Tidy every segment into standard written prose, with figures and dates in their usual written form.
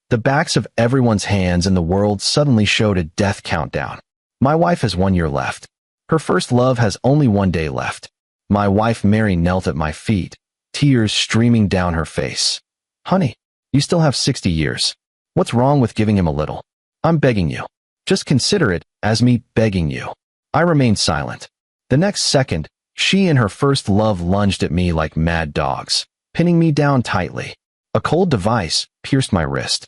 The backs of everyone's hands in the world suddenly showed a death countdown. My wife has 1 year left. Her first love has only 1 day left. My wife Mary knelt at my feet, tears streaming down her face. Honey, you still have 60 years. What's wrong with giving him a little? I'm begging you. Just consider it as me begging you. I remained silent. The next second, she and her first love lunged at me like mad dogs, pinning me down tightly. A cold device pierced my wrist.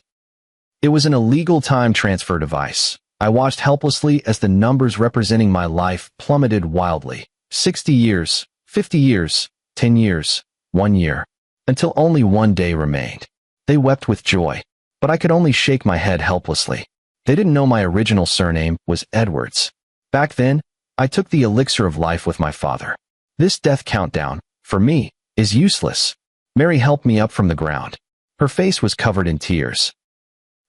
It was an illegal time transfer device. I watched helplessly as the numbers representing my life plummeted wildly. 60 years, 50 years, 10 years, 1 year, until only 1 day remained. They wept with joy, but I could only shake my head helplessly. They didn't know my original surname was Edwards. Back then, I took the elixir of life with my father. This death countdown, for me, is useless. Mary helped me up from the ground. Her face was covered in tears.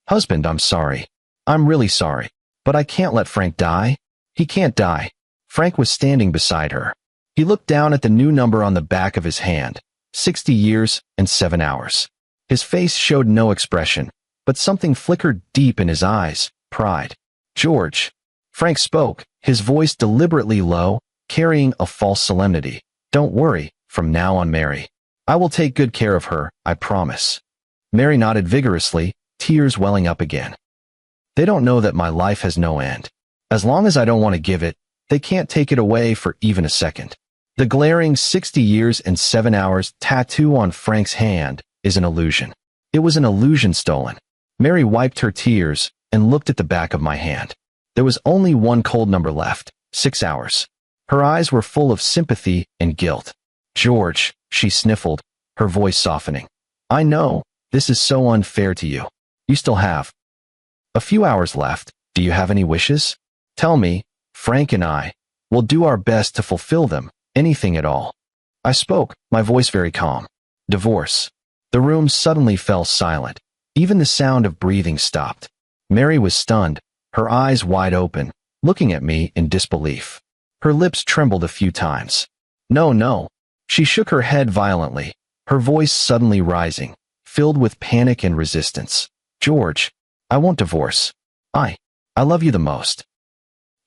Husband, I'm sorry. I'm really sorry. But I can't let Frank die. He can't die. Frank was standing beside her. He looked down at the new number on the back of his hand, 60 years and 7 hours. His face showed no expression, but something flickered deep in his eyes, pride. George. Frank spoke, his voice deliberately low, carrying a false solemnity. Don't worry, from now on, Mary. I will take good care of her, I promise. Mary nodded vigorously, tears welling up again. They don't know that my life has no end. As long as I don't want to give it, they can't take it away for even a second. The glaring 60 years and 7 hours tattoo on Frank's hand is an illusion. It was an illusion stolen. Mary wiped her tears and looked at the back of my hand. There was only one cold number left, 6 hours. Her eyes were full of sympathy and guilt. George, she sniffled, her voice softening. I know, this is so unfair to you. You still have a few hours left. Do you have any wishes? Tell me, Frank and I will do our best to fulfill them, anything at all. I spoke, my voice very calm. Divorce. The room suddenly fell silent. Even the sound of breathing stopped. Mary was stunned, her eyes wide open, looking at me in disbelief. Her lips trembled a few times. No, no. She shook her head violently, her voice suddenly rising, filled with panic and resistance. George, I won't divorce. I love you the most.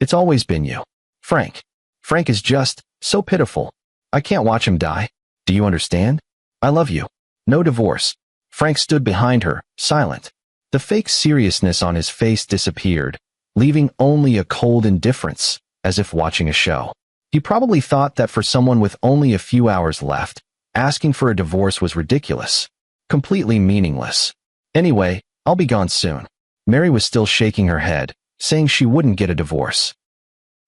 It's always been you. Frank. Frank is just so pitiful. I can't watch him die. Do you understand? I love you. No divorce. Frank stood behind her, silent. The fake seriousness on his face disappeared, leaving only a cold indifference, as if watching a show. He probably thought that for someone with only a few hours left, asking for a divorce was ridiculous, completely meaningless. Anyway, I'll be gone soon. Mary was still shaking her head, saying she wouldn't get a divorce.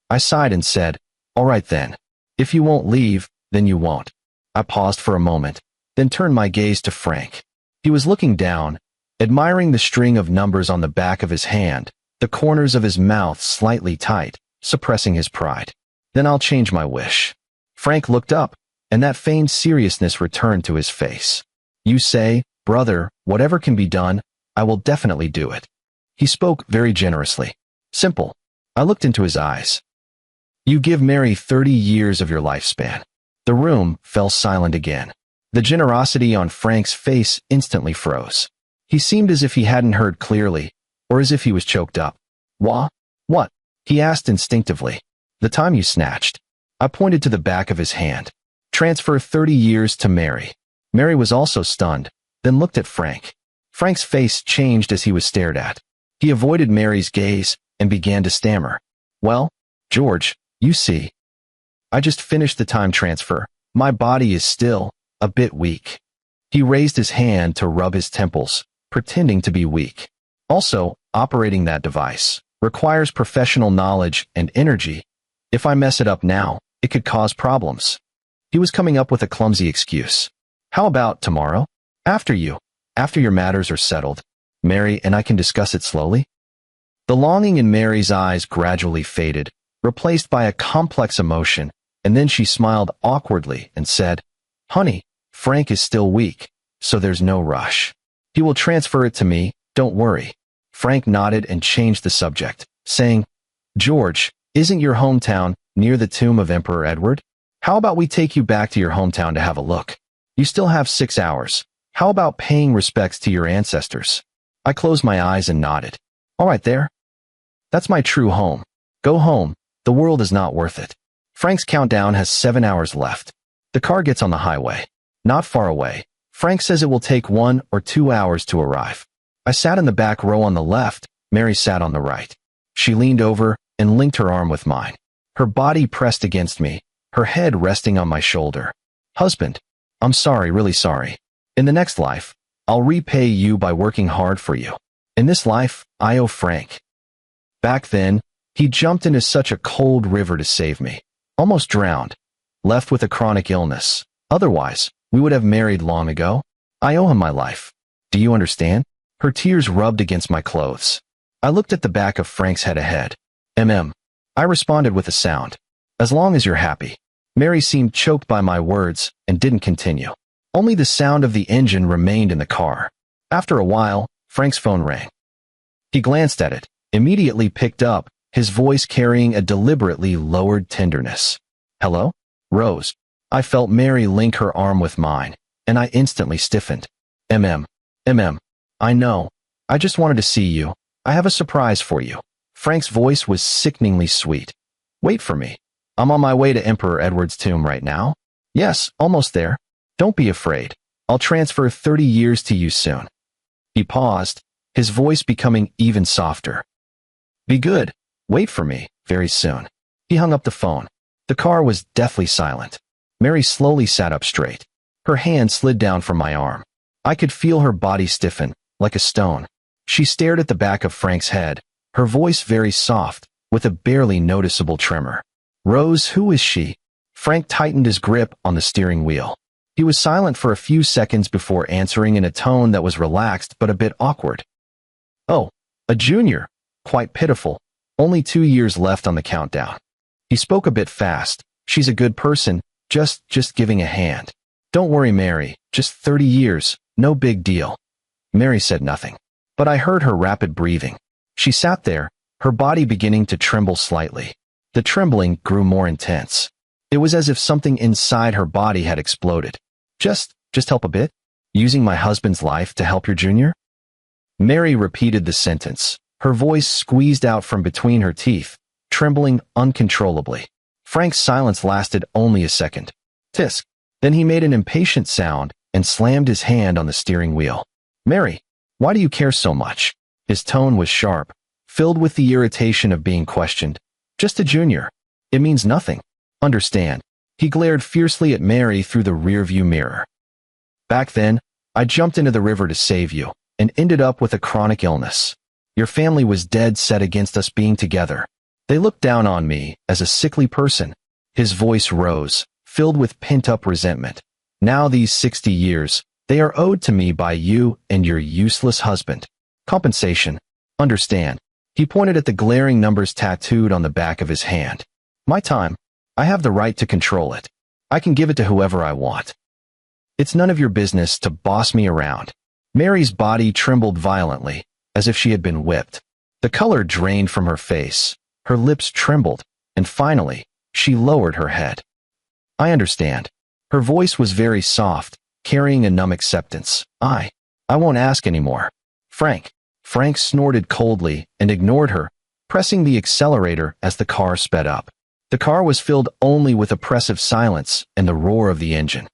I sighed and said, all right then. If you won't leave, then you won't. I paused for a moment, then turned my gaze to Frank. He was looking down, admiring the string of numbers on the back of his hand, the corners of his mouth slightly tight, suppressing his pride. Then I'll change my wish. Frank looked up, and that feigned seriousness returned to his face. You say, brother, whatever can be done, I will definitely do it. He spoke very generously. Simple. I looked into his eyes. You give Mary 30 years of your lifespan. The room fell silent again. The generosity on Frank's face instantly froze. He seemed as if he hadn't heard clearly, or as if he was choked up. What? He asked instinctively. The time you snatched. I pointed to the back of his hand. Transfer 30 years to Mary. Mary was also stunned, then looked at Frank. Frank's face changed as he was stared at. He avoided Mary's gaze and began to stammer. Well, George, you see. I just finished the time transfer. My body is still a bit weak. He raised his hand to rub his temples, pretending to be weak. Also, operating that device requires professional knowledge and energy. If I mess it up now, it could cause problems. He was coming up with a clumsy excuse. How about tomorrow? After your matters are settled, Mary and I can discuss it slowly? The longing in Mary's eyes gradually faded, replaced by a complex emotion, and then she smiled awkwardly and said, Honey, Frank is still weak, so there's no rush. He will transfer it to me, don't worry. Frank nodded and changed the subject, saying, George, isn't your hometown near the tomb of Emperor Edward? How about we take you back to your hometown to have a look? You still have 6 hours. How about paying respects to your ancestors? I closed my eyes and nodded. All right there. That's my true home. Go home. The world is not worth it. Frank's countdown has 7 hours left. The car gets on the highway. Not far away. Frank says it will take 1 or 2 hours to arrive. I sat in the back row on the left. Mary sat on the right. She leaned over and linked her arm with mine. Her body pressed against me, her head resting on my shoulder. Husband, I'm sorry, really sorry. In the next life, I'll repay you by working hard for you. In this life, I owe Frank. Back then, he jumped into such a cold river to save me. Almost drowned. Left with a chronic illness. Otherwise, we would have married long ago. I owe him my life. Do you understand? Her tears rubbed against my clothes. I looked at the back of Frank's head ahead. I responded with a sound. As long as you're happy. Mary seemed choked by my words and didn't continue. Only the sound of the engine remained in the car. After a while, Frank's phone rang. He glanced at it, immediately picked up, his voice carrying a deliberately lowered tenderness. Hello? Rose. I felt Mary link her arm with mine, and I instantly stiffened. I know. I just wanted to see you. I have a surprise for you. Frank's voice was sickeningly sweet. Wait for me. I'm on my way to Emperor Edward's tomb right now. Yes, almost there. Don't be afraid. I'll transfer 30 years to you soon. He paused, his voice becoming even softer. Be good. Wait for me, very soon. He hung up the phone. The car was deathly silent. Mary slowly sat up straight. Her hand slid down from my arm. I could feel her body stiffen, like a stone. She stared at the back of Frank's head, her voice very soft, with a barely noticeable tremor. Rose, who is she? Frank tightened his grip on the steering wheel. He was silent for a few seconds before answering in a tone that was relaxed but a bit awkward. Oh, a junior. Quite pitiful. Only 2 years left on the countdown. He spoke a bit fast. She's a good person, just giving a hand. Don't worry, Mary, just 30 years, no big deal. Mary said nothing, but I heard her rapid breathing. She sat there, her body beginning to tremble slightly. The trembling grew more intense. It was as if something inside her body had exploded. Just help a bit? Using my husband's life to help your junior? Mary repeated the sentence, her voice squeezed out from between her teeth, trembling uncontrollably. Frank's silence lasted only a second. Tisk. Then he made an impatient sound and slammed his hand on the steering wheel. Mary, why do you care so much? His tone was sharp, filled with the irritation of being questioned. Just a junior. It means nothing. Understand. He glared fiercely at Mary through the rearview mirror. Back then, I jumped into the river to save you, and ended up with a chronic illness. Your family was dead set against us being together. They looked down on me as a sickly person. His voice rose, filled with pent-up resentment. Now these 60 years, they are owed to me by you and your useless husband. Compensation. Understand. He pointed at the glaring numbers tattooed on the back of his hand. My time. I have the right to control it. I can give it to whoever I want. It's none of your business to boss me around. Mary's body trembled violently, as if she had been whipped. The color drained from her face. Her lips trembled, and finally, she lowered her head. I understand. Her voice was very soft, carrying a numb acceptance. I won't ask anymore. Frank snorted coldly and ignored her, pressing the accelerator as the car sped up. The car was filled only with oppressive silence and the roar of the engine.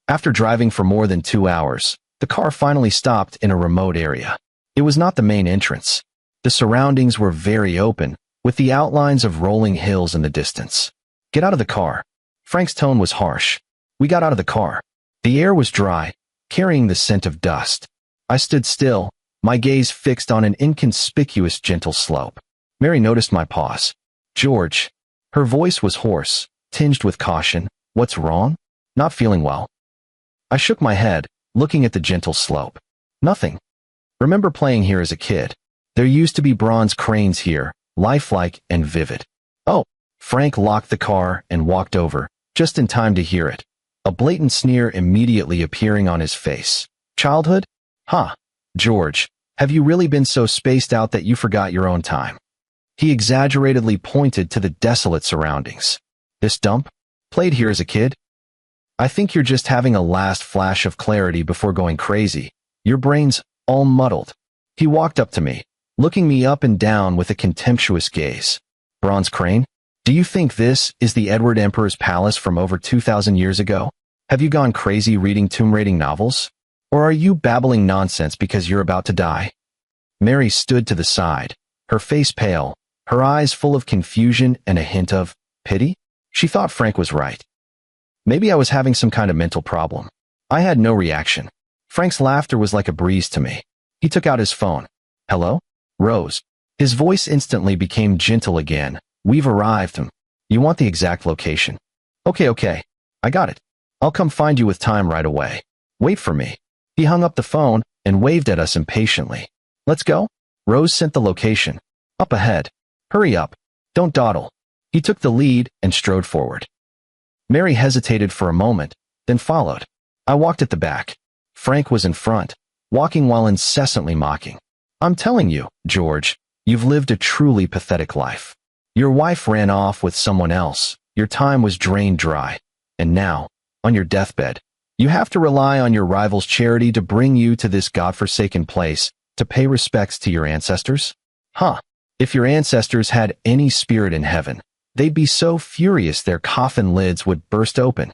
After driving for more than 2 hours, the car finally stopped in a remote area. It was not the main entrance. The surroundings were very open, with the outlines of rolling hills in the distance. Get out of the car. Frank's tone was harsh. We got out of the car. The air was dry, carrying the scent of dust. I stood still, my gaze fixed on an inconspicuous gentle slope. Mary noticed my pause. George. Her voice was hoarse, tinged with caution. What's wrong? Not feeling well. I shook my head, looking at the gentle slope. Nothing. Remember playing here as a kid. There used to be bronze cranes here, lifelike and vivid. Oh. Frank locked the car and walked over, just in time to hear it. A blatant sneer immediately appearing on his face. Childhood? Huh. George, have you really been so spaced out that you forgot your own time? He exaggeratedly pointed to the desolate surroundings. This dump? Played here as a kid? I think you're just having a last flash of clarity before going crazy. Your brain's all muddled. He walked up to me, looking me up and down with a contemptuous gaze. Bronze crane? Do you think this is the Edward Emperor's palace from over 2,000 years ago? Have you gone crazy reading tomb-raiding novels? Or are you babbling nonsense because you're about to die? Mary stood to the side, her face pale, her eyes full of confusion and a hint of pity. She thought Frank was right. Maybe I was having some kind of mental problem. I had no reaction. Frank's laughter was like a breeze to me. He took out his phone. Hello? Rose. His voice instantly became gentle again. We've arrived. You want the exact location? Okay. I got it. I'll come find you with time right away. Wait for me. He hung up the phone and waved at us impatiently. Let's go? Rose sent the location. Up ahead. Hurry up. Don't dawdle. He took the lead and strode forward. Mary hesitated for a moment, then followed. I walked at the back. Frank was in front, walking while incessantly mocking. I'm telling you, George, you've lived a truly pathetic life. Your wife ran off with someone else, your time was drained dry, and now, on your deathbed, you have to rely on your rival's charity to bring you to this godforsaken place to pay respects to your ancestors? Huh. If your ancestors had any spirit in heaven, they'd be so furious their coffin lids would burst open.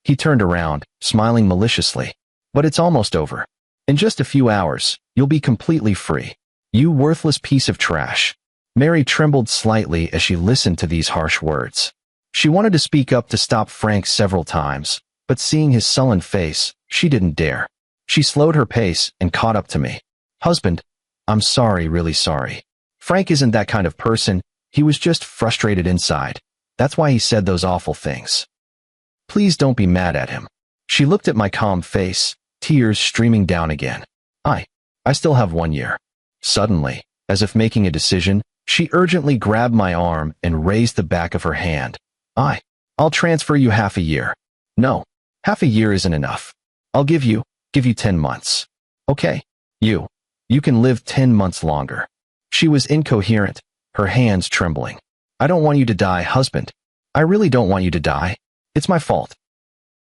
He turned around, smiling maliciously. But it's almost over. In just a few hours, you'll be completely free. You worthless piece of trash. Mary trembled slightly as she listened to these harsh words. She wanted to speak up to stop Frank several times, but seeing his sullen face, she didn't dare. She slowed her pace and caught up to me. Husband, I'm sorry, really sorry. Frank isn't that kind of person. He was just frustrated inside. That's why he said those awful things. Please don't be mad at him. She looked at my calm face, tears streaming down again. I still have 1 year. Suddenly, as if making a decision, she urgently grabbed my arm and raised the back of her hand. I'll transfer you half a year. No, half a year isn't enough. I'll give you 10 months. Okay, you can live 10 months longer. She was incoherent, her hands trembling. I don't want you to die, husband. I really don't want you to die. It's my fault.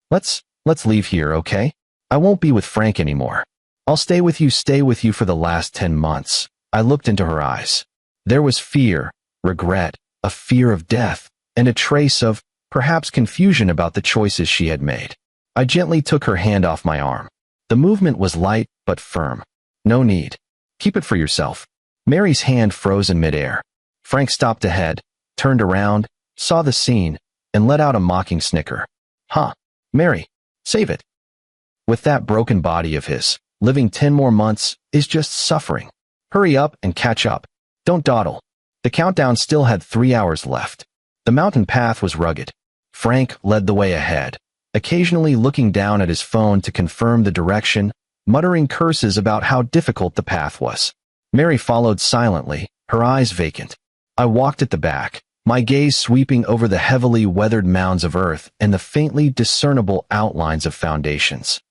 Let's leave here, okay? I won't be with Frank anymore. I'll stay with you for the last 10 months. I looked into her eyes. There was fear, regret, a fear of death, and a trace of, perhaps, confusion about the choices she had made. I gently took her hand off my arm. The movement was light but firm. No need. Keep it for yourself. Mary's hand froze in midair. Frank stopped ahead, turned around, saw the scene, and let out a mocking snicker. Huh, Mary, save it. With that broken body of his, living 10 more months is just suffering. Hurry up and catch up. Don't dawdle. The countdown still had 3 hours left. The mountain path was rugged. Frank led the way ahead, occasionally looking down at his phone to confirm the direction, muttering curses about how difficult the path was. Mary followed silently, her eyes vacant. I walked at the back, my gaze sweeping over the heavily weathered mounds of earth and the faintly discernible outlines of foundations.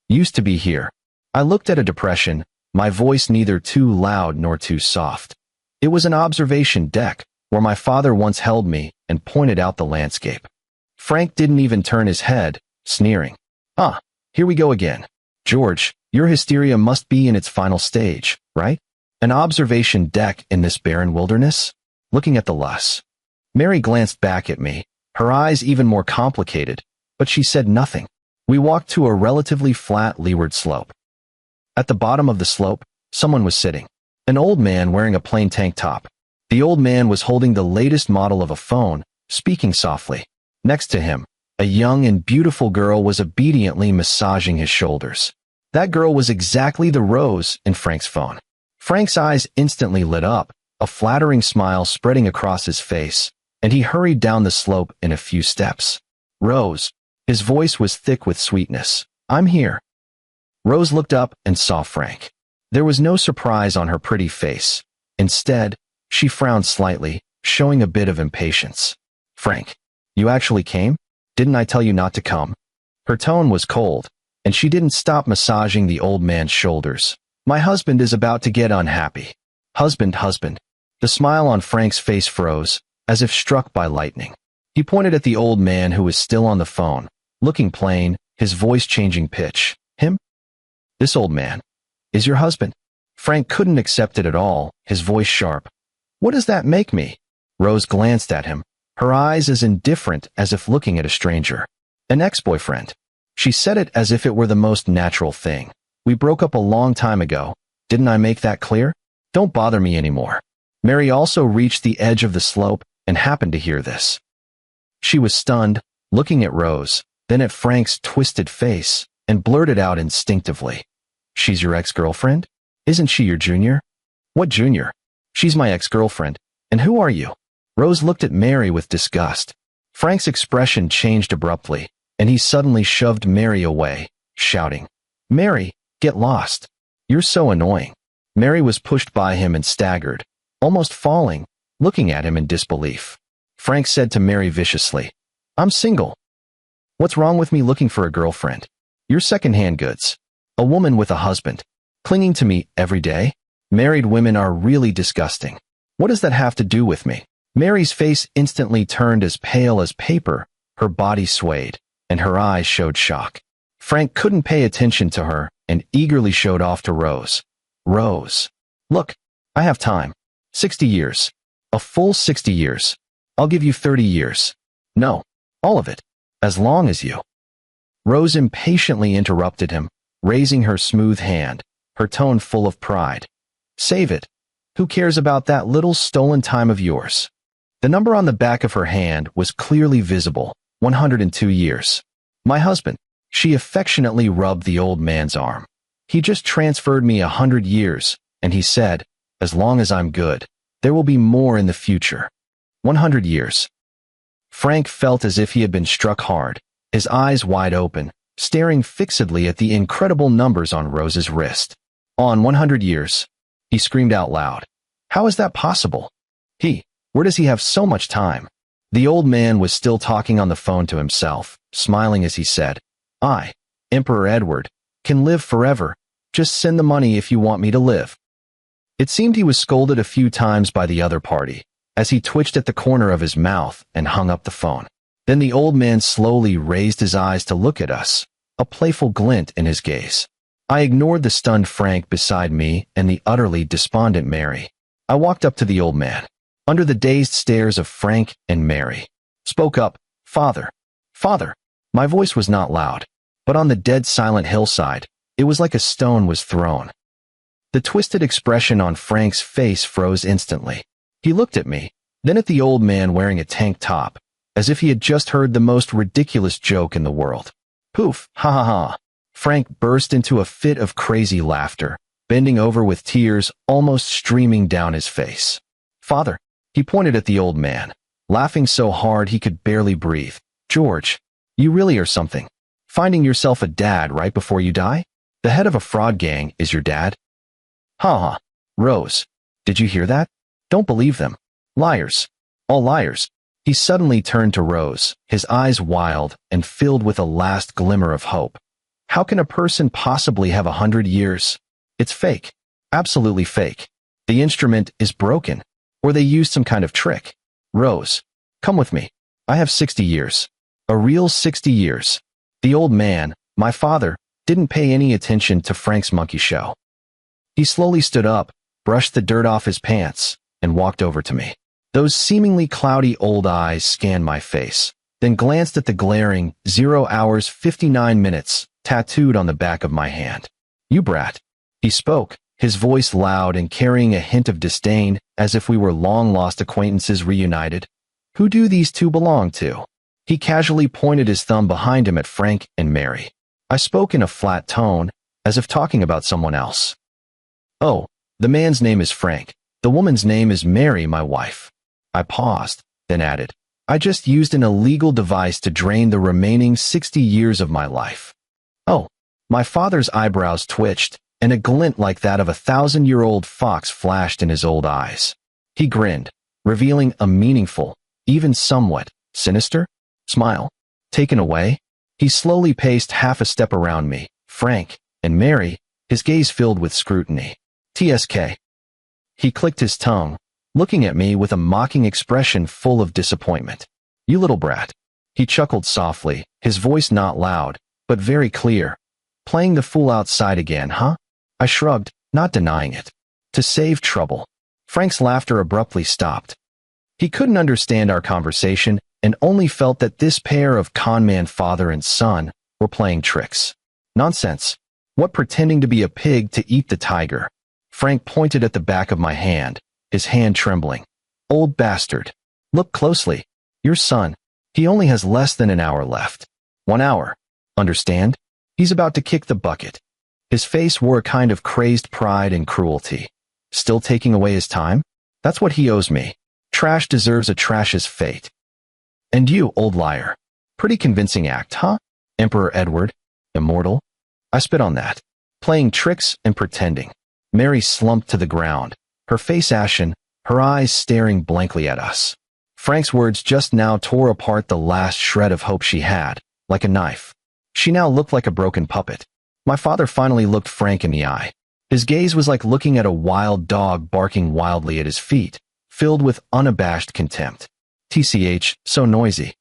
Used to be here. I looked at a depression, my voice neither too loud nor too soft. It was an observation deck, where my father once held me and pointed out the landscape. Frank didn't even turn his head, sneering. Here we go again. George, your hysteria must be in its final stage, right? An observation deck in this barren wilderness? Looking at the luss. Mary glanced back at me, her eyes even more complicated, but she said nothing. We walked to a relatively flat leeward slope. At the bottom of the slope, someone was sitting. An old man wearing a plain tank top. The old man was holding the latest model of a phone, speaking softly. Next to him, a young and beautiful girl was obediently massaging his shoulders. That girl was exactly the Rose in Frank's phone. Frank's eyes instantly lit up, a flattering smile spreading across his face, and he hurried down the slope in a few steps. Rose. His voice was thick with sweetness. I'm here. Rose looked up and saw Frank. There was no surprise on her pretty face. Instead, she frowned slightly, showing a bit of impatience. Frank, you actually came? Didn't I tell you not to come? Her tone was cold, and she didn't stop massaging the old man's shoulders. My husband is about to get unhappy. Husband. The smile on Frank's face froze, as if struck by lightning. He pointed at the old man who was still on the phone, looking plain, his voice changing pitch. Him? This old man. Is your husband? Frank couldn't accept it at all, his voice sharp. What does that make me? Rose glanced at him, her eyes as indifferent as if looking at a stranger. An ex-boyfriend. She said it as if it were the most natural thing. We broke up a long time ago. Didn't I make that clear? Don't bother me anymore. Mary also reached the edge of the slope and happened to hear this. She was stunned, looking at Rose, then at Frank's twisted face, and blurted out instinctively. She's your ex-girlfriend? Isn't she your junior? What junior? She's my ex-girlfriend. And who are you? Rose looked at Mary with disgust. Frank's expression changed abruptly, and he suddenly shoved Mary away, shouting, Mary, get lost. You're so annoying. Mary was pushed by him and staggered, almost falling, looking at him in disbelief. Frank said to Mary viciously, I'm single. What's wrong with me looking for a girlfriend? You're second-hand goods. A woman with a husband. Clinging to me every day? Married women are really disgusting. What does that have to do with me? Mary's face instantly turned as pale as paper, her body swayed, and her eyes showed shock. Frank couldn't pay attention to her and eagerly showed off to Rose. Rose. Look, I have time. 60 years. A full 60 years. I'll give you 30 years. No, all of it. As long as you. Rose impatiently interrupted him, raising her smooth hand, her tone full of pride. Save it. Who cares about that little stolen time of yours? The number on the back of her hand was clearly visible, 102 years. My husband. She affectionately rubbed the old man's arm. He just transferred me 100 years, and he said, as long as I'm good, there will be more in the future. 100 years. Frank felt as if he had been struck hard, his eyes wide open, staring fixedly at the incredible numbers on Rose's wrist. On 100 years. He screamed out loud. How is that possible? Where does he have so much time? The old man was still talking on the phone to himself, smiling as he said, I, Emperor Edward, can live forever. Just send the money if you want me to live. It seemed he was scolded a few times by the other party, as he twitched at the corner of his mouth and hung up the phone. Then the old man slowly raised his eyes to look at us, a playful glint in his gaze. I ignored the stunned Frank beside me and the utterly despondent Mary. I walked up to the old man. Under the dazed stares of Frank and Mary. Spoke up, Father. Father. My voice was not loud, but on the dead silent hillside, it was like a stone was thrown. The twisted expression on Frank's face froze instantly. He looked at me, then at the old man wearing a tank top, as if he had just heard the most ridiculous joke in the world. Poof, ha ha ha. Frank burst into a fit of crazy laughter, bending over with tears almost streaming down his face. Father. He pointed at the old man, laughing so hard he could barely breathe. George, you really are something. Finding yourself a dad right before you die? The head of a fraud gang is your dad? Ha ha. Rose, did you hear that? Don't believe them. Liars. All liars. He suddenly turned to Rose, his eyes wild and filled with a last glimmer of hope. How can a person possibly have 100 years? It's fake. Absolutely fake. The instrument is broken. Or they used some kind of trick. Rose, come with me. I have 60 years. A real 60 years. The old man, my father, didn't pay any attention to Frank's monkey show. He slowly stood up, brushed the dirt off his pants, and walked over to me. Those seemingly cloudy old eyes scanned my face, then glanced at the glaring 0 hours 59 minutes tattooed on the back of my hand. You brat. He spoke, his voice loud and carrying a hint of disdain, as if we were long-lost acquaintances reunited. Who do these two belong to? He casually pointed his thumb behind him at Frank and Mary. I spoke in a flat tone, as if talking about someone else. Oh, the man's name is Frank. The woman's name is Mary, my wife. I paused, then added, I just used an illegal device to drain the remaining 60 years of my life. Oh, my father's eyebrows twitched, and a glint like that of a 1,000-year-old fox flashed in his old eyes. He grinned, revealing a meaningful, even somewhat sinister, smile. Taken away, he slowly paced half a step around me, Frank, and Mary, his gaze filled with scrutiny. TSK. He clicked his tongue, looking at me with a mocking expression full of disappointment. You little brat. He chuckled softly, his voice not loud, but very clear. Playing the fool outside again, huh? I shrugged, not denying it. To save trouble. Frank's laughter abruptly stopped. He couldn't understand our conversation and only felt that this pair of con-man father and son were playing tricks. Nonsense. What pretending to be a pig to eat the tiger? Frank pointed at the back of my hand, his hand trembling. Old bastard. Look closely. Your son. He only has less than an hour left. 1 hour. Understand? He's about to kick the bucket. His face wore a kind of crazed pride and cruelty. Still taking away his time? That's what he owes me. Trash deserves a trash's fate. And you, old liar. Pretty convincing act, huh? Emperor Edward. Immortal. I spit on that. Playing tricks and pretending. Mary slumped to the ground, her face ashen, her eyes staring blankly at us. Frank's words just now tore apart the last shred of hope she had, like a knife. She now looked like a broken puppet. My father finally looked Frank in the eye. His gaze was like looking at a wild dog barking wildly at his feet, filled with unabashed contempt. TCH, so noisy.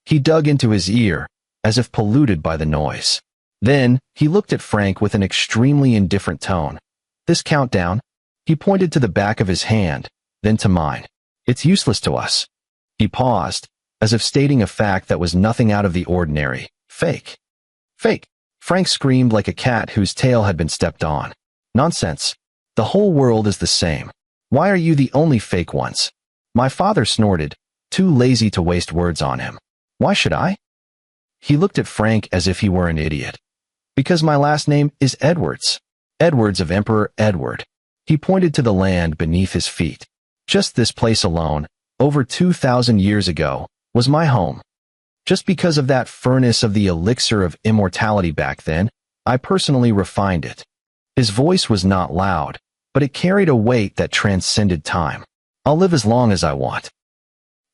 He dug into his ear, as if polluted by the noise. Then, he looked at Frank with an extremely indifferent tone. This countdown? He pointed to the back of his hand, then to mine. It's useless to us. He paused, as if stating a fact that was nothing out of the ordinary. Fake. Fake. Frank screamed like a cat whose tail had been stepped on. Nonsense. The whole world is the same. Why are you the only fake ones? My father snorted, too lazy to waste words on him. Why should I? He looked at Frank as if he were an idiot. Because my last name is Edwards. Edwards of Emperor Edward. He pointed to the land beneath his feet. Just this place alone, over 2,000 years ago, was my home. Just because of that furnace of the elixir of immortality back then, I personally refined it. His voice was not loud, but it carried a weight that transcended time. I'll live as long as I want.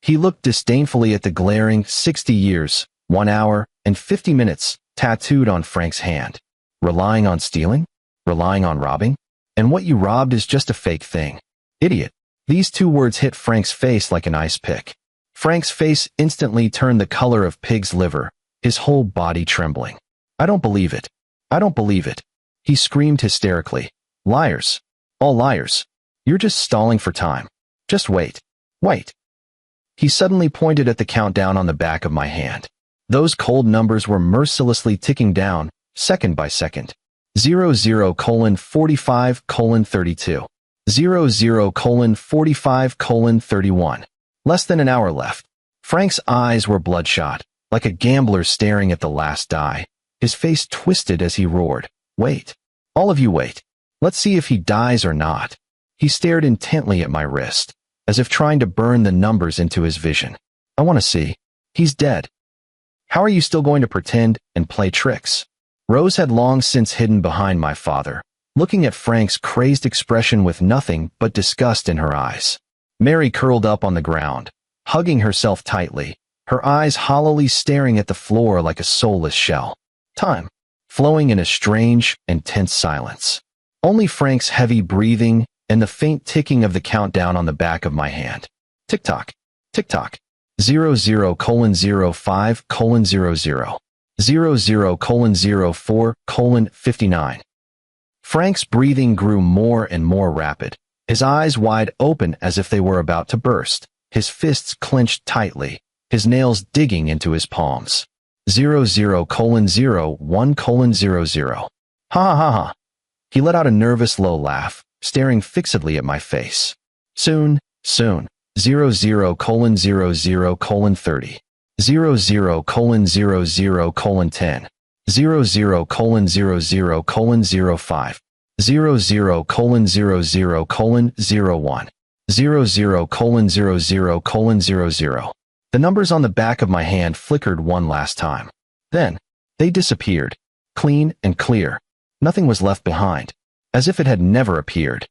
He looked disdainfully at the glaring 60 years, 1 hour, and 50 minutes tattooed on Frank's hand. Relying on stealing? Relying on robbing? And what you robbed is just a fake thing. Idiot. These two words hit Frank's face like an ice pick. Frank's face instantly turned the color of pig's liver, his whole body trembling. I don't believe it. I don't believe it. He screamed hysterically. Liars. All liars. You're just stalling for time. Just wait. Wait. He suddenly pointed at the countdown on the back of my hand. Those cold numbers were mercilessly ticking down, second by second. 00:45:32. 00:45:31. Less than an hour left. Frank's eyes were bloodshot, like a gambler staring at the last die. His face twisted as he roared. Wait. All of you wait. Let's see if he dies or not. He stared intently at my wrist, as if trying to burn the numbers into his vision. I want to see. He's dead. How are you still going to pretend and play tricks? Rose had long since hidden behind my father, looking at Frank's crazed expression with nothing but disgust in her eyes. Mary curled up on the ground, hugging herself tightly, her eyes hollowly staring at the floor like a soulless shell. Time, flowing in a strange and tense silence. Only Frank's heavy breathing and the faint ticking of the countdown on the back of my hand. Tick-tock, tick-tock. 00:05:00. 00:04:59. Frank's breathing grew more and more rapid, his eyes wide open as if they were about to burst, his fists clenched tightly, his nails digging into his palms. 00:01:00. Ha ha ha ha. He let out a nervous low laugh, staring fixedly at my face. Soon, soon. 00:00:30. 00:00:10. 00:00:05. 00:00:01. 00:00:00. The numbers on the back of my hand flickered one last time. Then, they disappeared, clean and clear. Nothing was left behind, as if it had never appeared.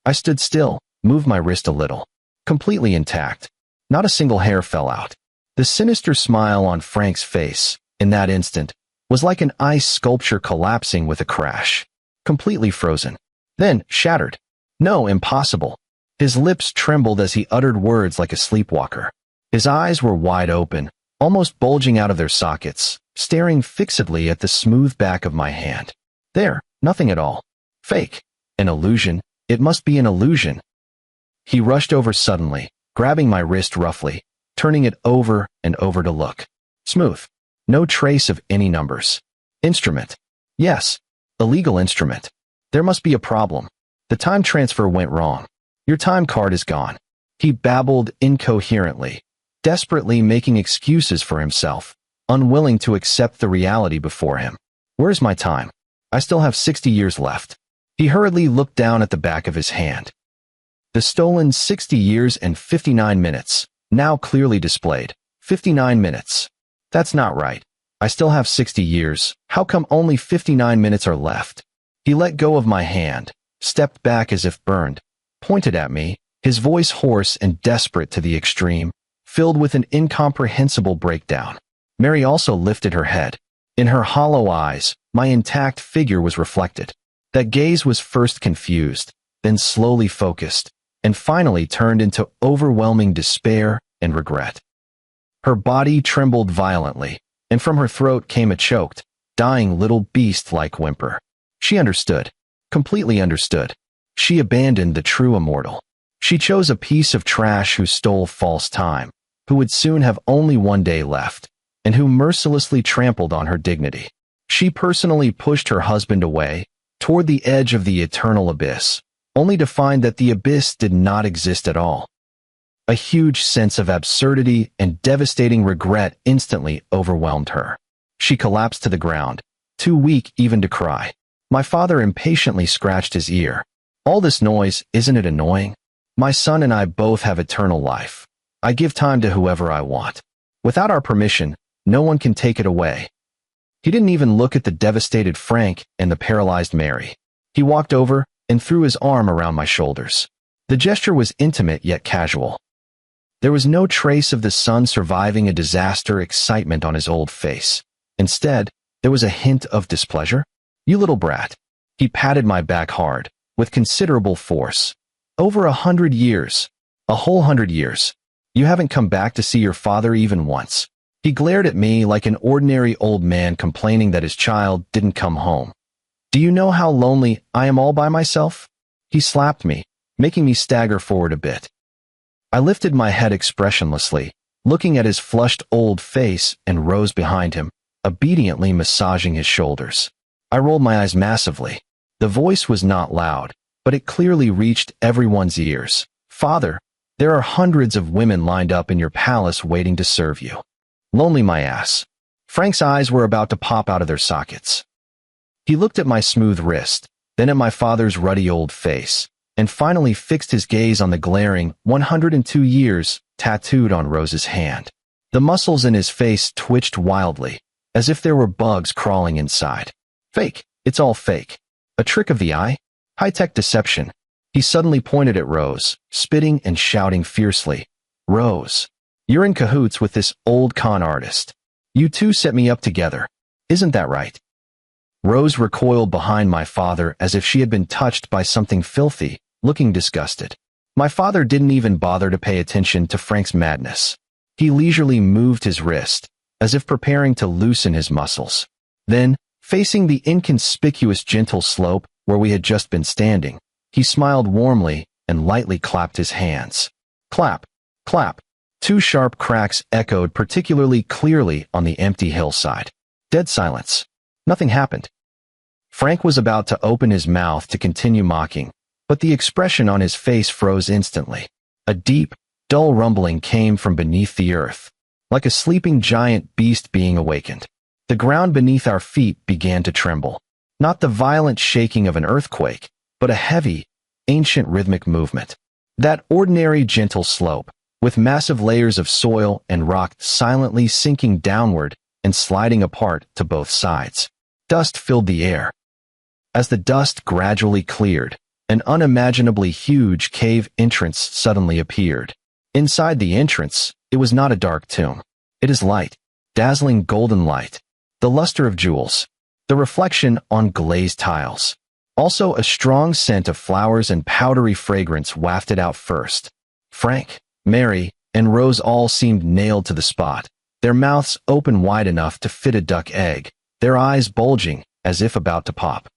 I stood still, moved my wrist a little. Completely intact. Not a single hair fell out. The sinister smile on Frank's face, in that instant, was like an ice sculpture collapsing with a crash. Completely frozen. Then shattered. No, impossible. His lips trembled as he uttered words like a sleepwalker. His eyes were wide open, almost bulging out of their sockets, staring fixedly at the smooth back of my hand. There, nothing at all. Fake. An illusion. It must be an illusion. He rushed over suddenly, grabbing my wrist roughly, turning it over and over to look. Smooth. No trace of any numbers. Instrument. Yes. Illegal instrument. There must be a problem. The time transfer went wrong. Your time card is gone. He babbled incoherently, desperately making excuses for himself, unwilling to accept the reality before him. Where's my time? I still have 60 years left. He hurriedly looked down at the back of his hand. The stolen 60 years and 59 minutes, now clearly displayed. 59 minutes. That's not right. I still have 60 years. How come only 59 minutes are left? He let go of my hand, stepped back as if burned, pointed at me, his voice hoarse and desperate to the extreme, filled with an incomprehensible breakdown. Mary also lifted her head. In her hollow eyes, my intact figure was reflected. That gaze was first confused, then slowly focused, and finally turned into overwhelming despair and regret. Her body trembled violently, and from her throat came a choked, dying little beast-like whimper. She understood, completely understood. She abandoned the true immortal. She chose a piece of trash who stole false time, who would soon have only one day left, and who mercilessly trampled on her dignity. She personally pushed her husband away, toward the edge of the eternal abyss, only to find that the abyss did not exist at all. A huge sense of absurdity and devastating regret instantly overwhelmed her. She collapsed to the ground, too weak even to cry. My father impatiently scratched his ear. All this noise, isn't it annoying? My son and I both have eternal life. I give time to whoever I want. Without our permission, no one can take it away. He didn't even look at the devastated Frank and the paralyzed Mary. He walked over and threw his arm around my shoulders. The gesture was intimate yet casual. There was no trace of the son surviving a disaster excitement on his old face. Instead, there was a hint of displeasure. You little brat. He patted my back hard, with considerable force. Over 100 years. A whole 100 years. You haven't come back to see your father even once. He glared at me like an ordinary old man complaining that his child didn't come home. Do you know how lonely I am all by myself? He slapped me, making me stagger forward a bit. I lifted my head expressionlessly, looking at his flushed old face, and rose behind him, obediently massaging his shoulders. I rolled my eyes massively. The voice was not loud, but it clearly reached everyone's ears. Father, there are hundreds of women lined up in your palace waiting to serve you. Lonely my ass. Frank's eyes were about to pop out of their sockets. He looked at my smooth wrist, then at my father's ruddy old face, and finally fixed his gaze on the glaring 102 years tattooed on Rose's hand. The muscles in his face twitched wildly, as if there were bugs crawling inside. Fake. It's all fake. A trick of the eye? High-tech deception. He suddenly pointed at Rose, spitting and shouting fiercely. Rose, you're in cahoots with this old con artist. You two set me up together. Isn't that right? Rose recoiled behind my father as if she had been touched by something filthy, looking disgusted. My father didn't even bother to pay attention to Frank's madness. He leisurely moved his wrist, as if preparing to loosen his muscles. Then, facing the inconspicuous gentle slope where we had just been standing, he smiled warmly and lightly clapped his hands. Clap, clap. Two sharp cracks echoed particularly clearly on the empty hillside. Dead silence. Nothing happened. Frank was about to open his mouth to continue mocking, but the expression on his face froze instantly. A deep, dull rumbling came from beneath the earth, like a sleeping giant beast being awakened. The ground beneath our feet began to tremble. Not the violent shaking of an earthquake, but a heavy, ancient rhythmic movement. That ordinary gentle slope, with massive layers of soil and rock silently sinking downward and sliding apart to both sides. Dust filled the air. As the dust gradually cleared, an unimaginably huge cave entrance suddenly appeared. Inside the entrance, it was not a dark tomb. It is light, dazzling golden light, the luster of jewels, the reflection on glazed tiles. Also a strong scent of flowers and powdery fragrance wafted out first. Frank, Mary, and Rose all seemed nailed to the spot, their mouths open wide enough to fit a duck egg, their eyes bulging as if about to pop.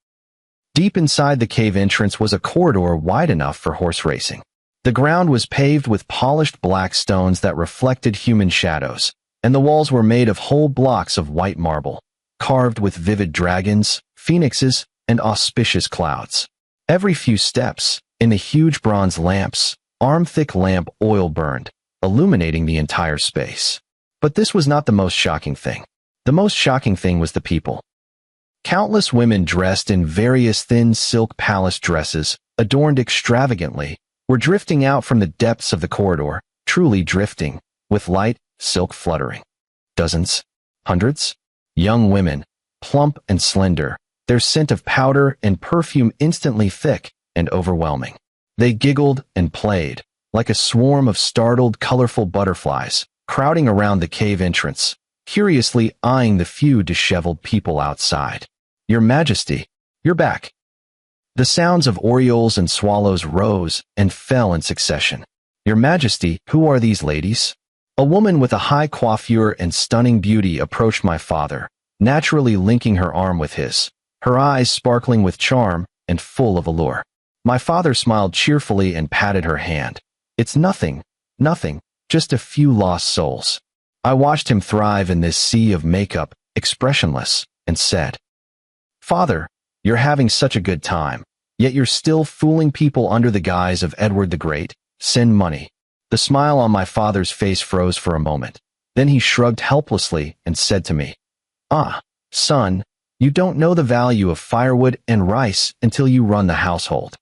Deep inside the cave entrance was a corridor wide enough for horse racing. The ground was paved with polished black stones that reflected human shadows, and the walls were made of whole blocks of white marble, carved with vivid dragons, phoenixes, and auspicious clouds. Every few steps, in the huge bronze lamps, arm-thick lamp oil burned, illuminating the entire space. But this was not the most shocking thing. The most shocking thing was the people. Countless women dressed in various thin silk palace dresses, adorned extravagantly, were drifting out from the depths of the corridor, truly drifting, with light silk fluttering. Dozens, hundreds, young women, plump and slender, their scent of powder and perfume instantly thick and overwhelming. They giggled and played, like a swarm of startled, colorful butterflies, crowding around the cave entrance, curiously eyeing the few disheveled people outside. "Your Majesty, you're back." The sounds of orioles and swallows rose and fell in succession. "Your Majesty, who are these ladies?" A woman with a high coiffure and stunning beauty approached my father, naturally linking her arm with his, her eyes sparkling with charm and full of allure. My father smiled cheerfully and patted her hand. "It's nothing, nothing, just a few lost souls." I watched him thrive in this sea of makeup, expressionless, and said, "Father, you're having such a good time, yet you're still fooling people under the guise of Edward the Great. Send money." The smile on my father's face froze for a moment. Then he shrugged helplessly and said to me, "Ah, son, you don't know the value of firewood and rice until you run the household."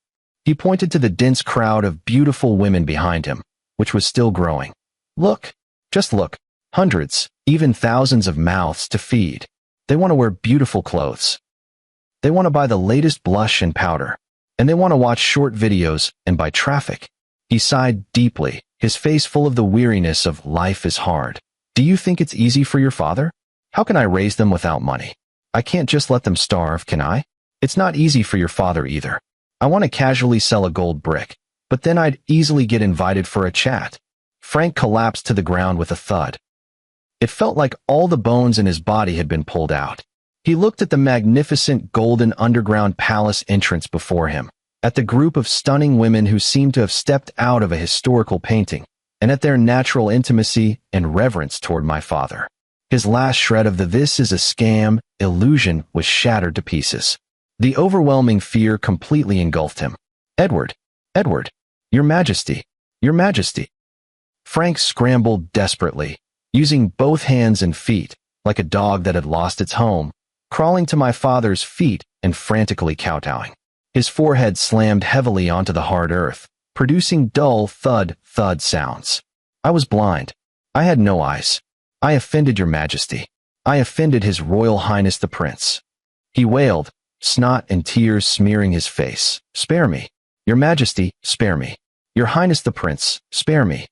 He pointed to the dense crowd of beautiful women behind him, which was still growing. "Look, just look, hundreds, even thousands of mouths to feed. They want to wear beautiful clothes. They want to buy the latest blush and powder, and they want to watch short videos and buy traffic." He sighed deeply, his face full of the weariness of life is hard. "Do you think it's easy for your father? How can I raise them without money? I can't just let them starve, can I? It's not easy for your father either. I want to casually sell a gold brick, but then I'd easily get invited for a chat." Frank collapsed to the ground with a thud. It felt like all the bones in his body had been pulled out. He looked at the magnificent golden underground palace entrance before him, at the group of stunning women who seemed to have stepped out of a historical painting, and at their natural intimacy and reverence toward my father. His last shred of the "this is a scam" illusion was shattered to pieces. The overwhelming fear completely engulfed him. "Edward, Edward, your Majesty, your Majesty." Frank scrambled desperately, using both hands and feet, like a dog that had lost its home, crawling to my father's feet and frantically kowtowing. His forehead slammed heavily onto the hard earth, producing dull thud sounds. I was blind. I had no eyes. "I offended your Majesty. I offended His Royal Highness the Prince." He wailed, snot and tears smearing his face. "Spare me. Your Majesty, spare me. Your Highness the Prince, spare me."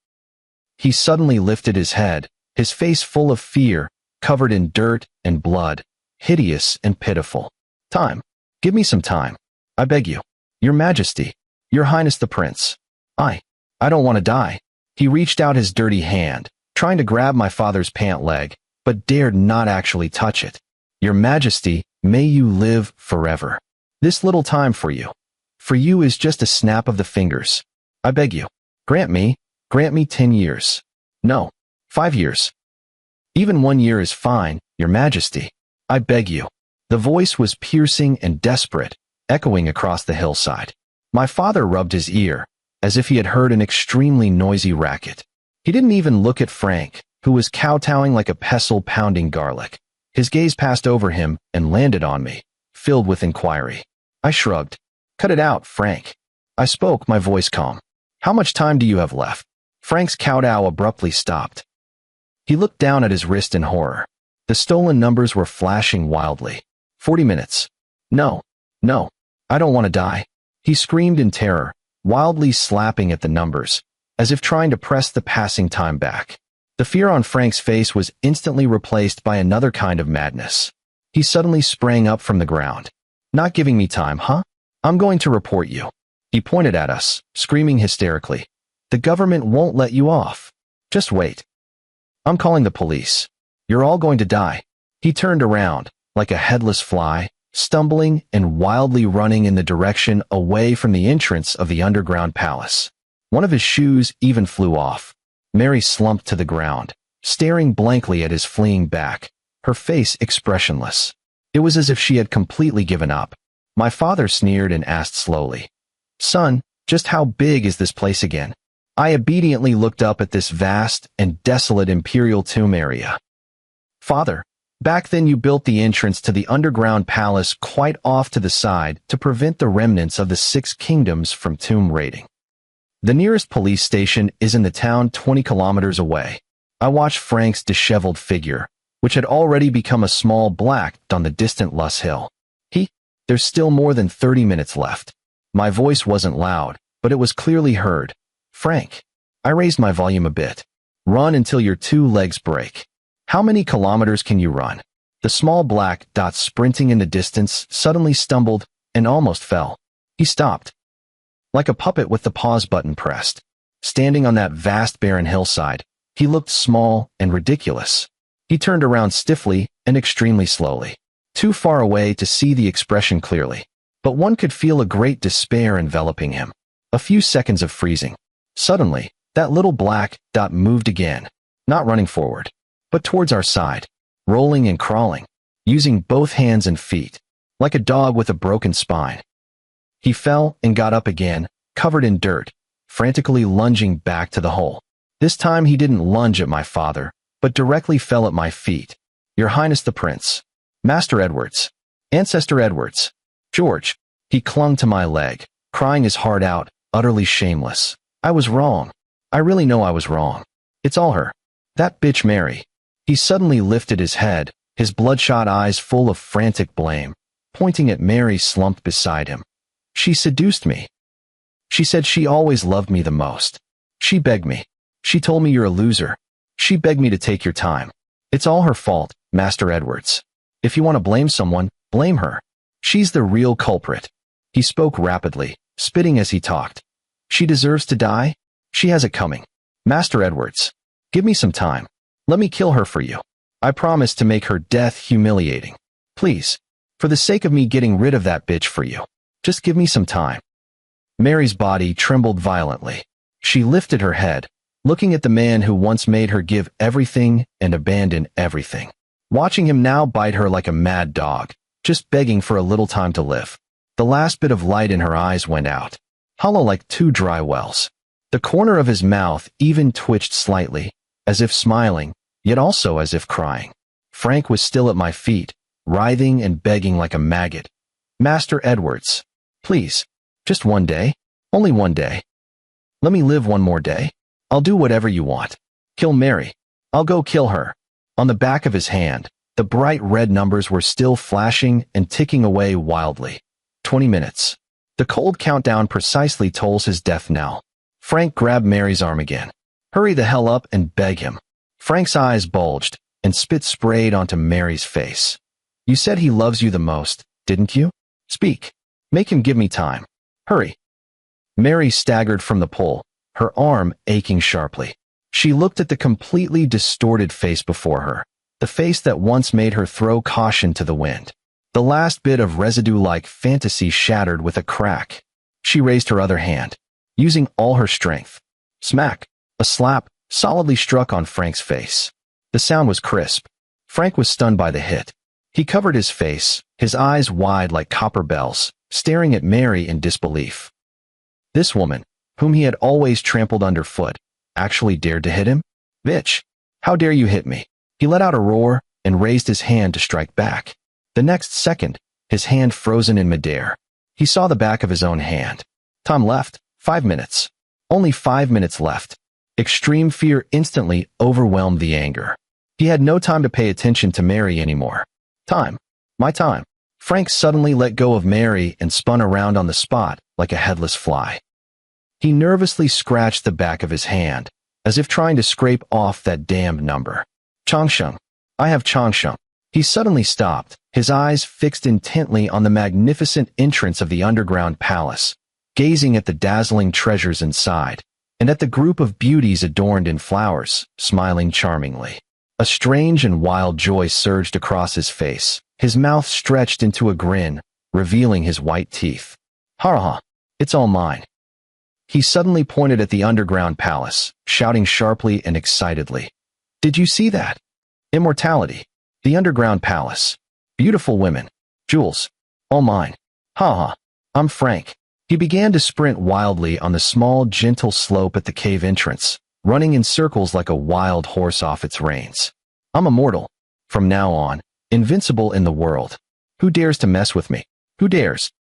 He suddenly lifted his head, his face full of fear, covered in dirt and blood, hideous and pitiful. "Time. Give me some time. I beg you. Your Majesty. Your Highness the Prince. I don't want to die." He reached out his dirty hand, trying to grab my father's pant leg, but dared not actually touch it. "Your Majesty, may you live forever. This little time for you is just a snap of the fingers. I beg you. Grant me 10 years. No, 5 years. Even 1 year is fine, Your Majesty. I beg you." The voice was piercing and desperate, echoing across the hillside. My father rubbed his ear, as if he had heard an extremely noisy racket. He didn't even look at Frank, who was kowtowing like a pestle pounding garlic. His gaze passed over him and landed on me, filled with inquiry. I shrugged. "Cut it out, Frank." I spoke, my voice calm. "How much time do you have left?" Frank's kowtow abruptly stopped. He looked down at his wrist in horror. The stolen numbers were flashing wildly. 40 minutes. No, I don't want to die." He screamed in terror, wildly slapping at the numbers, as if trying to press the passing time back. The fear on Frank's face was instantly replaced by another kind of madness. He suddenly sprang up from the ground. "Not giving me time, huh? I'm going to report you." He pointed at us, screaming hysterically. "The government won't let you off. Just wait. I'm calling the police. You're all going to die." He turned around, like a headless fly, stumbling and wildly running in the direction away from the entrance of the underground palace. One of his shoes even flew off. Mary slumped to the ground, staring blankly at his fleeing back, her face expressionless. It was as if she had completely given up. My father sneered and asked slowly, "Son, just how big is this place again?" I obediently looked up at this vast and desolate imperial tomb area. "Father, back then you built the entrance to the underground palace quite off to the side to prevent the remnants of the Six Kingdoms from tomb raiding. The nearest police station is in the town 20 kilometers away." I watched Frank's disheveled figure, which had already become a small black on the distant Luss Hill. There's still more than 30 minutes left. My voice wasn't loud, but it was clearly heard. "Frank." I raised my volume a bit. "Run until your two legs break." "How many kilometers can you run?" The small black dot sprinting in the distance suddenly stumbled and almost fell. He stopped, like a puppet with the pause button pressed. Standing on that vast barren hillside, he looked small and ridiculous. He turned around stiffly and extremely slowly, too far away to see the expression clearly, but one could feel a great despair enveloping him. A few seconds of freezing. Suddenly, that little black dot moved again, not running forward, but towards our side, rolling and crawling, using both hands and feet, like a dog with a broken spine. He fell and got up again, covered in dirt, frantically lunging back to the hole. This time he didn't lunge at my father, but directly fell at my feet. "Your Highness the Prince. Master Edwards. Ancestor Edwards. George." He clung to my leg, crying his heart out, utterly shameless. "I was wrong. I really know I was wrong. It's all her. That bitch Mary." He suddenly lifted his head, his bloodshot eyes full of frantic blame, pointing at Mary slumped beside him. "She seduced me. She said she always loved me the most. She begged me. She told me you're a loser. She begged me to take your time. It's all her fault, Master Edwards. If you want to blame someone, blame her. She's the real culprit." He spoke rapidly, spitting as he talked. "She deserves to die. She has it coming. Master Edwards, give me some time. Let me kill her for you. I promise to make her death humiliating. Please, for the sake of me getting rid of that bitch for you, just give me some time." Mary's body trembled violently. She lifted her head, looking at the man who once made her give everything and abandon everything. Watching him now bite her like a mad dog, just begging for a little time to live. The last bit of light in her eyes went out, hollow like two dry wells. The corner of his mouth even twitched slightly, as if smiling, yet also as if crying. Frank was still at my feet, writhing and begging like a maggot. "Master Edwards, please, just one day, only one day. Let me live one more day. I'll do whatever you want. Kill Mary. I'll go kill her." On the back of his hand, the bright red numbers were still flashing and ticking away wildly. 20 minutes. The cold countdown precisely tolls his death knell. Frank grabbed Mary's arm again. "Hurry the hell up and beg him." Frank's eyes bulged, and spit sprayed onto Mary's face. "You said he loves you the most, didn't you? Speak. Make him give me time. Hurry." Mary staggered from the pole, her arm aching sharply. She looked at the completely distorted face before her, the face that once made her throw caution to the wind. The last bit of residue-like fantasy shattered with a crack. She raised her other hand, using all her strength. Smack! A slap solidly struck on Frank's face. The sound was crisp. Frank was stunned by the hit. He covered his face, his eyes wide like copper bells, staring at Mary in disbelief. This woman, whom he had always trampled underfoot, actually dared to hit him? "Bitch, how dare you hit me?" He let out a roar and raised his hand to strike back. The next second, his hand frozen in midair. He saw the back of his own hand. Time left, 5 minutes. Only 5 minutes left. Extreme fear instantly overwhelmed the anger. He had no time to pay attention to Mary anymore. Time. My time. Frank suddenly let go of Mary and spun around on the spot like a headless fly. He nervously scratched the back of his hand, as if trying to scrape off that damned number. "Changsheng. I have Changsheng." He suddenly stopped, his eyes fixed intently on the magnificent entrance of the underground palace, gazing at the dazzling treasures inside, and at the group of beauties adorned in flowers, smiling charmingly. A strange and wild joy surged across his face, His mouth stretched into a grin, revealing his white teeth. Ha ha, it's all mine. He suddenly pointed at the underground palace, shouting sharply and excitedly. Did you see that? Immortality. The underground palace. Beautiful women. Jewels. All mine. Ha ha. I'm Frank. He began to sprint wildly on the small, gentle slope at the cave entrance, running in circles like a wild horse off its reins. I'm immortal. From now on, invincible in the world. Who dares to mess with me? Who dares?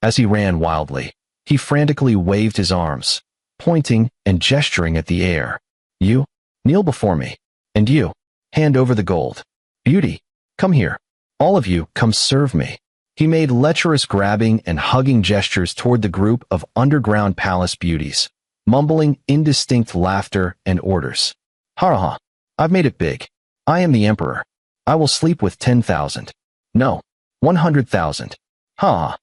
As he ran wildly, he frantically waved his arms, pointing and gesturing at the air. You, kneel before me. And you, hand over the gold. Beauty, come here. All of you, come serve me. He made lecherous grabbing and hugging gestures toward the group of underground palace beauties, mumbling indistinct laughter and orders. Ha ha, I've made it big. I am the emperor. I will sleep with 10,000. No, 100,000. Ha ha.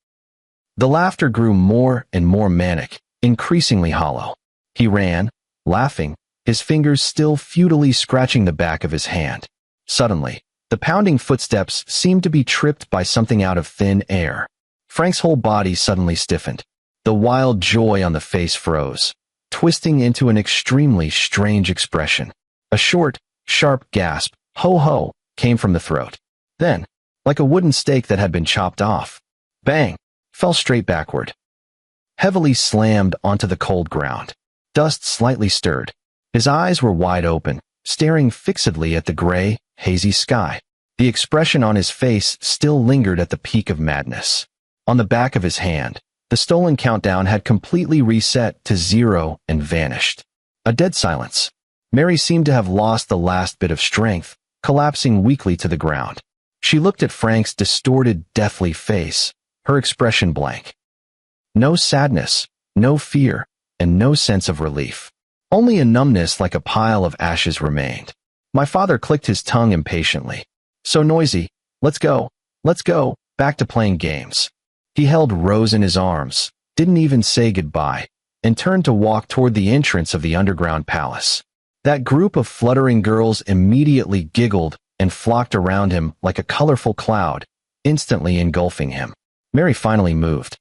The laughter grew more and more manic, increasingly hollow. He ran, laughing, his fingers still futilely scratching the back of his hand. Suddenly, the pounding footsteps seemed to be tripped by something out of thin air. Frank's whole body suddenly stiffened. The wild joy on the face froze, twisting into an extremely strange expression. A short, sharp gasp, ho ho, came from the throat. Then, like a wooden stake that had been chopped off, bang, fell straight backward. Heavily slammed onto the cold ground. Dust slightly stirred. His eyes were wide open, staring fixedly at the gray, hazy sky. The expression on his face still lingered at the peak of madness. On the back of his hand, the stolen countdown had completely reset to 0 and vanished. A dead silence. Mary seemed to have lost the last bit of strength, collapsing weakly to the ground. She looked at Frank's distorted, deathly face, her expression blank. No sadness, no fear, and no sense of relief. Only a numbness like a pile of ashes remained. My father clicked his tongue impatiently. So noisy. Let's go, back to playing games. He held Rose in his arms, didn't even say goodbye, and turned to walk toward the entrance of the underground palace. That group of fluttering girls immediately giggled and flocked around him like a colorful cloud, instantly engulfing him. Mary finally moved.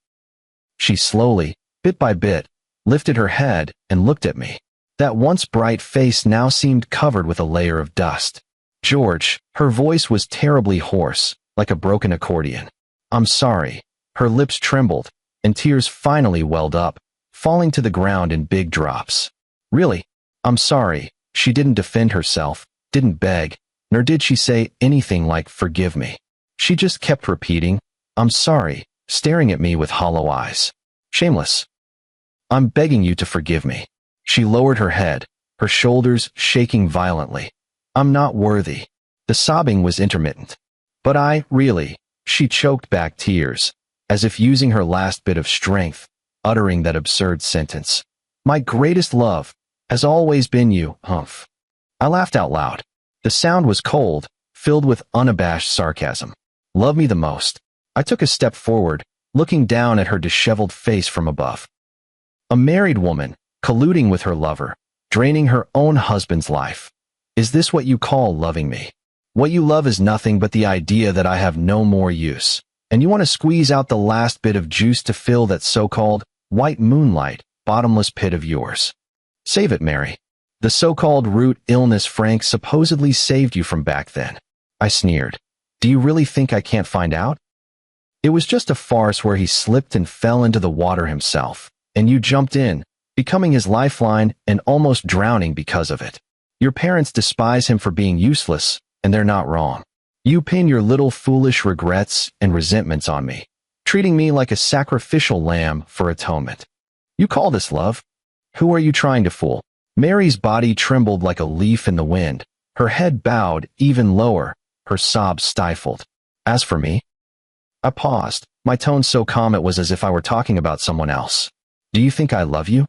She slowly, bit by bit, lifted her head and looked at me. That once bright face now seemed covered with a layer of dust. George, her voice was terribly hoarse, like a broken accordion. I'm sorry. Her lips trembled, and tears finally welled up, falling to the ground in big drops. Really, I'm sorry. She didn't defend herself, didn't beg, nor did she say anything like forgive me. She just kept repeating, I'm sorry, staring at me with hollow eyes. Shameless. I'm begging you to forgive me. She lowered her head, her shoulders shaking violently. I'm not worthy. The sobbing was intermittent. But she choked back tears, as if using her last bit of strength, uttering that absurd sentence. My greatest love has always been you, humph. I laughed out loud. The sound was cold, filled with unabashed sarcasm. Love me the most. I took a step forward, looking down at her disheveled face from above. A married woman, colluding with her lover, draining her own husband's life. Is this what you call loving me? What you love is nothing but the idea that I have no more use, and you want to squeeze out the last bit of juice to fill that so-called white moonlight, bottomless pit of yours. Save it, Mary. The so-called root illness Frank supposedly saved you from back then. I sneered. Do you really think I can't find out? It was just a farce where he slipped and fell into the water himself, and you jumped in, becoming his lifeline and almost drowning because of it. Your parents despise him for being useless, and they're not wrong. You pin your little foolish regrets and resentments on me, treating me like a sacrificial lamb for atonement. You call this love? Who are you trying to fool? Mary's body trembled like a leaf in the wind, her head bowed even lower, her sobs stifled. As for me, I paused, my tone so calm it was as if I were talking about someone else. Do you think I love you?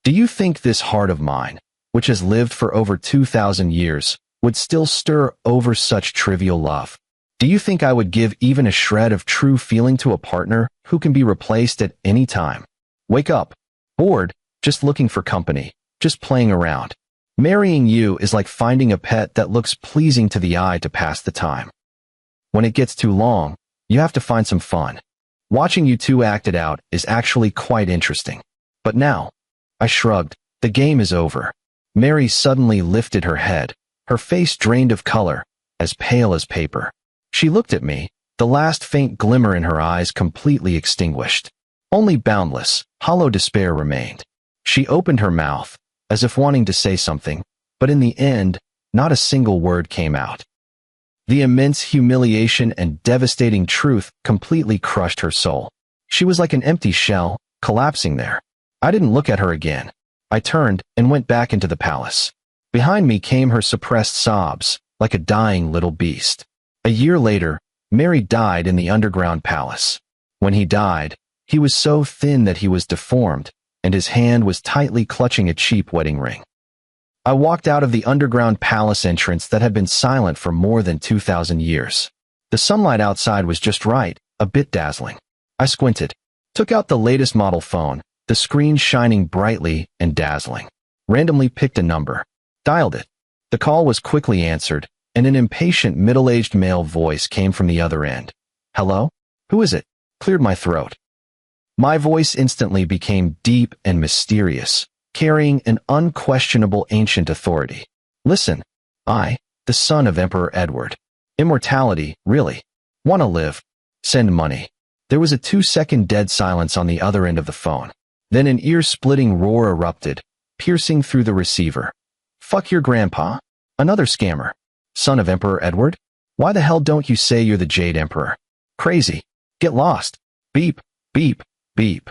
Do you think this heart of mine, which has lived for over 2,000 years, would still stir over such trivial love? Do you think I would give even a shred of true feeling to a partner who can be replaced at any time? Wake up. Bored, just looking for company, just playing around. Marrying you is like finding a pet that looks pleasing to the eye to pass the time. When it gets too long, you have to find some fun. Watching you two act it out is actually quite interesting. But now, I shrugged. The game is over. Mary suddenly lifted her head, her face drained of color, as pale as paper. She looked at me, the last faint glimmer in her eyes completely extinguished. Only boundless, hollow despair remained. She opened her mouth, as if wanting to say something, but in the end, not a single word came out. The immense humiliation and devastating truth completely crushed her soul. She was like an empty shell, collapsing there. I didn't look at her again. I turned and went back into the palace. Behind me came her suppressed sobs, like a dying little beast. A year later, Mary died in the underground palace. When he died, he was so thin that he was deformed, and his hand was tightly clutching a cheap wedding ring. I walked out of the underground palace entrance that had been silent for more than 2,000 years. The sunlight outside was just right, a bit dazzling. I squinted, took out the latest model phone, the screen shining brightly and dazzling. Randomly picked a number. Dialed it. The call was quickly answered, and an impatient middle-aged male voice came from the other end. Hello? Who is it? Cleared my throat. My voice instantly became deep and mysterious, carrying an unquestionable ancient authority. Listen, I, the son of Emperor Edward. Immortality, really. Wanna live. Send money. There was a 2-second dead silence on the other end of the phone. Then an ear-splitting roar erupted, piercing through the receiver. Fuck your grandpa? Another scammer. Son of Emperor Edward? Why the hell don't you say you're the Jade Emperor? Crazy. Get lost. Beep, beep, beep.